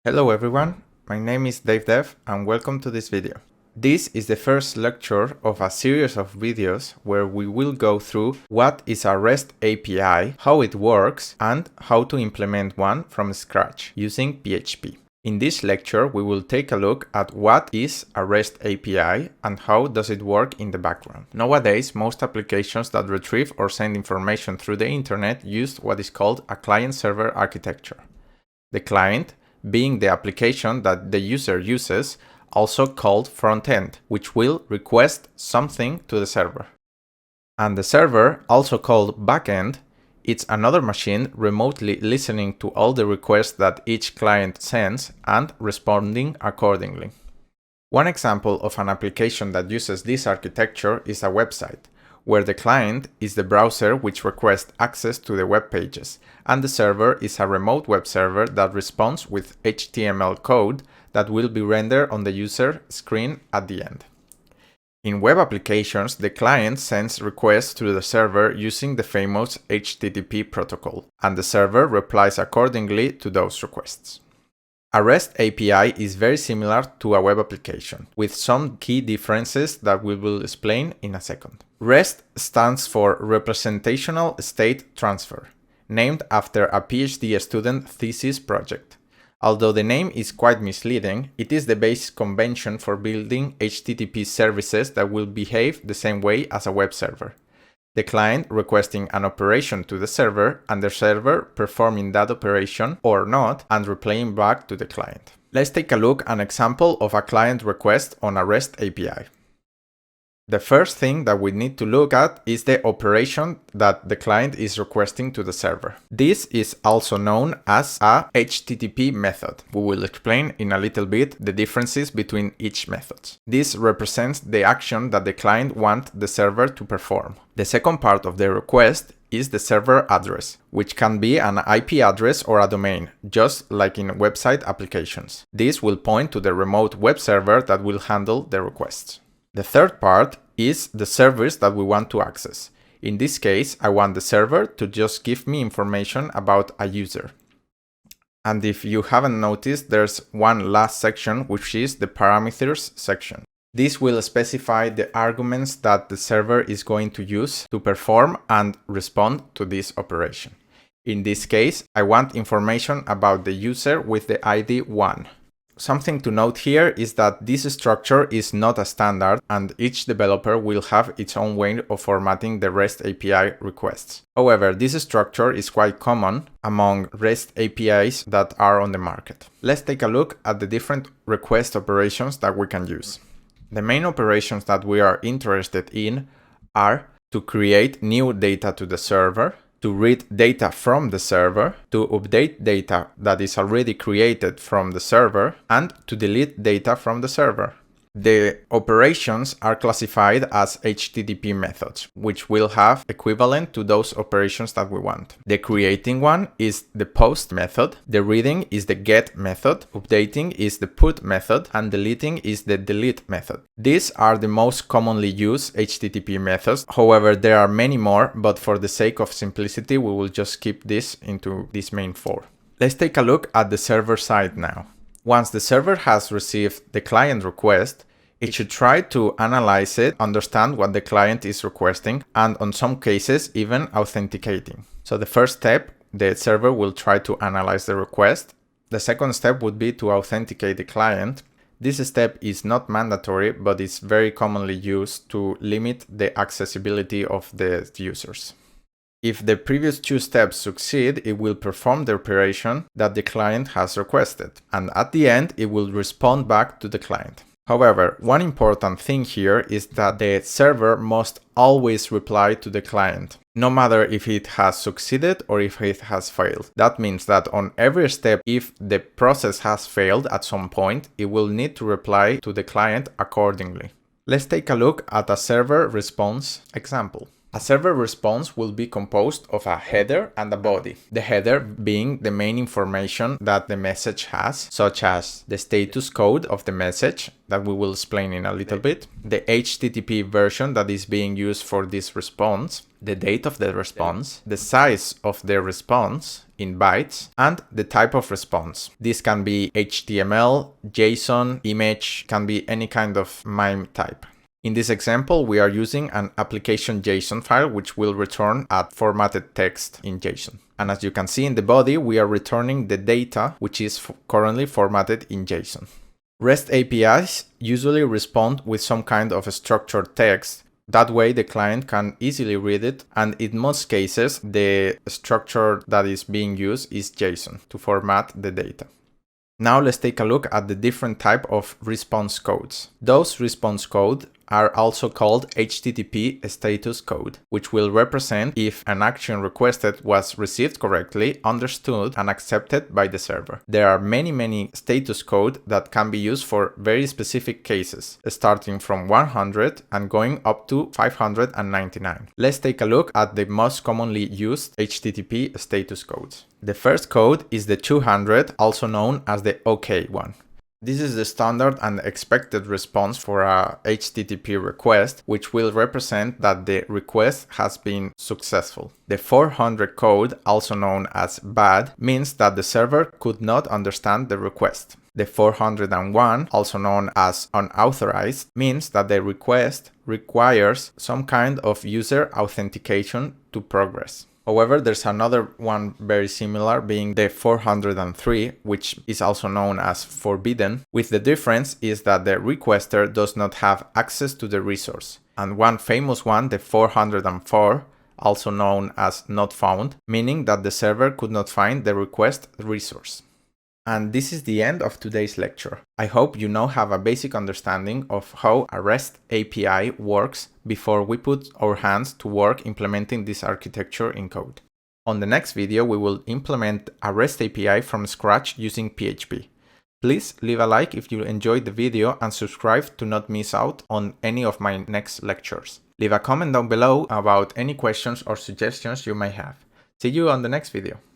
Hello everyone, my name is DaveDev and welcome to this video. This is the first lecture of a series of videos where we will go through what is a REST API, how it works, and how to implement one from scratch using PHP. In this lecture, we will take a look at what is a REST API and how does it work in the background. Nowadays, most applications that retrieve or send information through the internet use what is called a client-server architecture. The client being the application that the user uses, also called front-end, which will request something to the server. And the server, also called backend, it's another machine remotely listening to all the requests that each client sends and responding accordingly. One example of an application that uses this architecture is a website, where the client is the browser which requests access to the web pages, and the server is a remote web server that responds with HTML code that will be rendered on the user screen at the end. In web applications, the client sends requests to the server using the famous HTTP protocol, and the server replies accordingly to those requests. A REST API is very similar to a web application, with some key differences that we will explain in a second. REST stands for Representational State Transfer, named after a PhD student thesis project. Although the name is quite misleading, it is the basic convention for building HTTP services that will behave the same way as a web server. The client requesting an operation to the server and the server performing that operation or not and replying back to the client. Let's take a look at an example of a client request on a REST API. The first thing that we need to look at is the operation that the client is requesting to the server. This is also known as a HTTP method. We will explain in a little bit the differences between each method. This represents the action that the client wants the server to perform. The second part of the request is the server address, which can be an IP address or a domain, just like in website applications. This will point to the remote web server that will handle the requests. The third part is the service that we want to access. In this case, I want the server to just give me information about a user. And if you haven't noticed, there's one last section, which is the parameters section. This will specify the arguments that the server is going to use to perform and respond to this operation. In this case, I want information about the user with the ID 1. Something to note here is that this structure is not a standard and each developer will have its own way of formatting the REST API requests. However, this structure is quite common among REST APIs that are on the market. Let's take a look at the different request operations that we can use. The main operations that we are interested in are to create new data to the server, to read data from the server, to update data that is already created from the server, and to delete data from the server. The operations are classified as HTTP methods, which will have equivalent to those operations that we want. The creating one is the post method, the reading is the get method, updating is the put method, and deleting is the delete method. These are the most commonly used HTTP methods. However, there are many more, but for the sake of simplicity, we will just keep this into these main four. Let's take a look at the server side now. Once the server has received the client request, it should try to analyze it, understand what the client is requesting, and in some cases, even authenticating. So the first step, the server will try to analyze the request. The second step would be to authenticate the client. This step is not mandatory, but it's very commonly used to limit the accessibility of the users. If the previous two steps succeed, it will perform the operation that the client has requested, and at the end, it will respond back to the client. However, one important thing here is that the server must always reply to the client, no matter if it has succeeded or if it has failed. That means that on every step, if the process has failed at some point, it will need to reply to the client accordingly. Let's take a look at a server response example. A server response will be composed of a header and a body. The header being the main information that the message has, such as the status code of the message that we will explain in a little bit, the HTTP version that is being used for this response, the date of the response, the size of the response in bytes, and the type of response. This can be HTML, JSON, image, can be any kind of MIME type. In this example, we are using an application JSON file which will return a formatted text in JSON. And as you can see in the body, we are returning the data which is currently formatted in JSON. REST APIs usually respond with some kind of a structured text. That way the client can easily read it, and in most cases the structure that is being used is JSON to format the data. Now let's take a look at the different type of response codes. Those response codes are also called HTTP status code, which will represent if an action requested was received correctly, understood, and accepted by the server. There are many status code that can be used for very specific cases, starting from 100 and going up to 599. Let's take a look at the most commonly used HTTP status codes. The first code is the 200, also known as the OK one. This is the standard and expected response for a HTTP request, which will represent that the request has been successful. The 400 code, also known as bad, means that the server could not understand the request. The 401, also known as unauthorized, means that the request requires some kind of user authentication to progress. However, there's another one very similar, being the 403, which is also known as forbidden, with the difference is that the requester does not have access to the resource. And one famous one, the 404, also known as not found, meaning that the server could not find the request resource. And this is the end of today's lecture. I hope you now have a basic understanding of how a REST API works before we put our hands to work implementing this architecture in code. On the next video, we will implement a REST API from scratch using PHP. Please leave a like if you enjoyed the video and subscribe to not miss out on any of my next lectures. Leave a comment down below about any questions or suggestions you may have. See you on the next video.